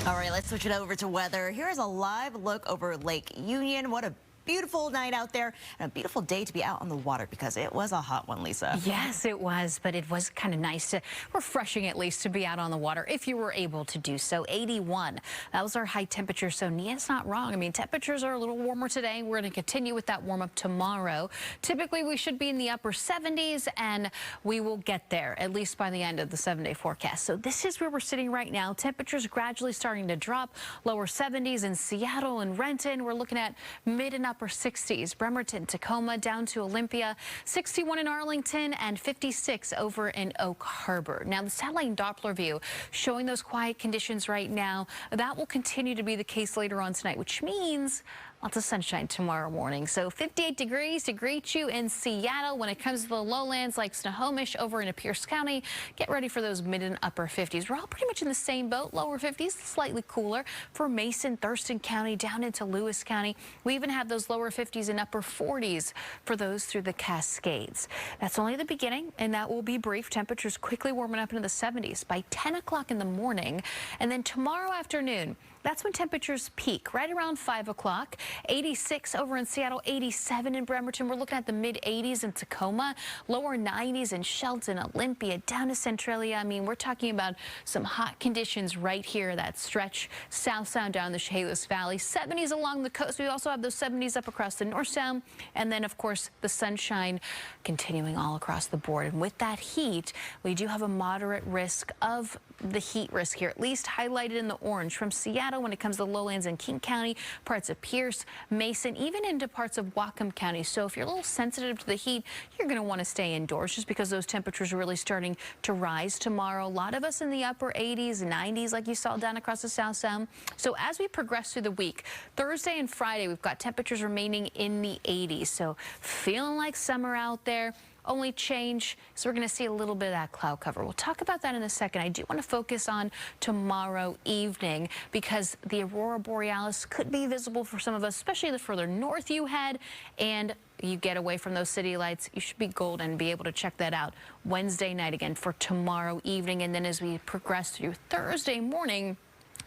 All right, let's switch it over to weather. Here's a live look over Lake Union. What a beautiful night out there and a beautiful day to be out on the water because it was a hot one, Lisa. Yes, it was, but it was kind of nice, refreshing at least, to be out on the water if you were able to do so. 81, that was our high temperature, so Nia's not wrong. I mean, temperatures are a little warmer today. We're going to continue with that warm up tomorrow. Typically, we should be in the upper 70s, and we will get there, at least by the end of the 7-day forecast. So this is where we're sitting right now. Temperatures gradually starting to drop, lower 70s in Seattle and Renton. We're looking at mid and upper 60s. Bremerton, Tacoma, down to Olympia, 61 in Arlington, and 56 over in Oak Harbor. Now, the satellite Doppler view showing those quiet conditions right now. That will continue to be the case later on tonight, which means lots of sunshine tomorrow morning. So 58 degrees to greet you in Seattle. When it comes to the lowlands like Snohomish over in Pierce County, get ready for those mid and upper 50s. We're all pretty much in the same boat, lower 50s, slightly cooler for Mason, Thurston County, down into Lewis County. We even have those lower 50s and upper 40s for those through the Cascades. That's only the beginning, and that will be brief. Temperatures quickly warming up into the 70s by 10 o'clock in the morning. And then tomorrow afternoon, that's when temperatures peak, right around 5 o'clock. 86 over in Seattle, 87 in Bremerton. We're looking at the mid-80s in Tacoma, lower 90s in Shelton, Olympia, down to Centralia. I mean, we're talking about some hot conditions right here that stretch south sound down the Chehalis Valley. 70s along the coast. We also have those 70s up across the north sound. And then, of course, the sunshine continuing all across the board. And with that heat, we do have a moderate risk of the heat risk here, at least highlighted in the orange from Seattle when it comes to the lowlands in King County, parts of Pierce, Mason, even into parts of Whatcom County. So if you're a little sensitive to the heat, you're going to want to stay indoors just because those temperatures are really starting to rise tomorrow. A lot of us in the upper 80s, 90s, like you saw down across the south sound. So as we progress through the week, Thursday and Friday, we've got temperatures remaining in the 80s. So feeling like summer out there. Only change, so we're going to see a little bit of that cloud cover. We'll talk about that in a second. I do want to focus on tomorrow evening because the aurora borealis could be visible for some of us, especially the further north you head and you get away from those city lights. You should be golden and be able to check that out Wednesday night again for tomorrow evening. And then as we progress through Thursday morning,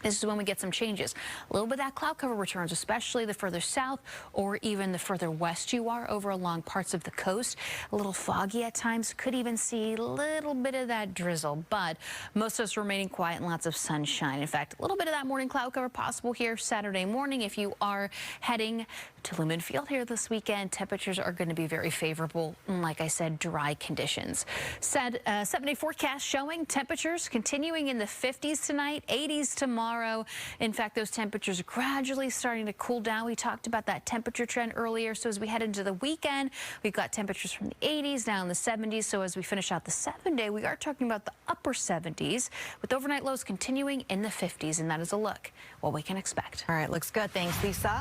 this is when we get some changes. A little bit of that cloud cover returns, especially the further south or even the further west you are over along parts of the coast. A little foggy at times. Could even see a little bit of that drizzle, but most of us remaining quiet and lots of sunshine. In fact, a little bit of that morning cloud cover possible here Saturday morning. If you are heading to Lumen Field here this weekend, temperatures are going to be very favorable. And like I said, dry conditions. Said 7-day forecast showing temperatures continuing in the 50s tonight, 80s tomorrow. In fact, those temperatures gradually starting to cool down. We talked about that temperature trend earlier. So as we head into the weekend, we've got temperatures from the 80s down in the 70s. So as we finish out the 7-day, we are talking about the upper 70s with overnight lows continuing in the 50s. And that is a look what we can expect. All right, looks good. Thanks, Lisa.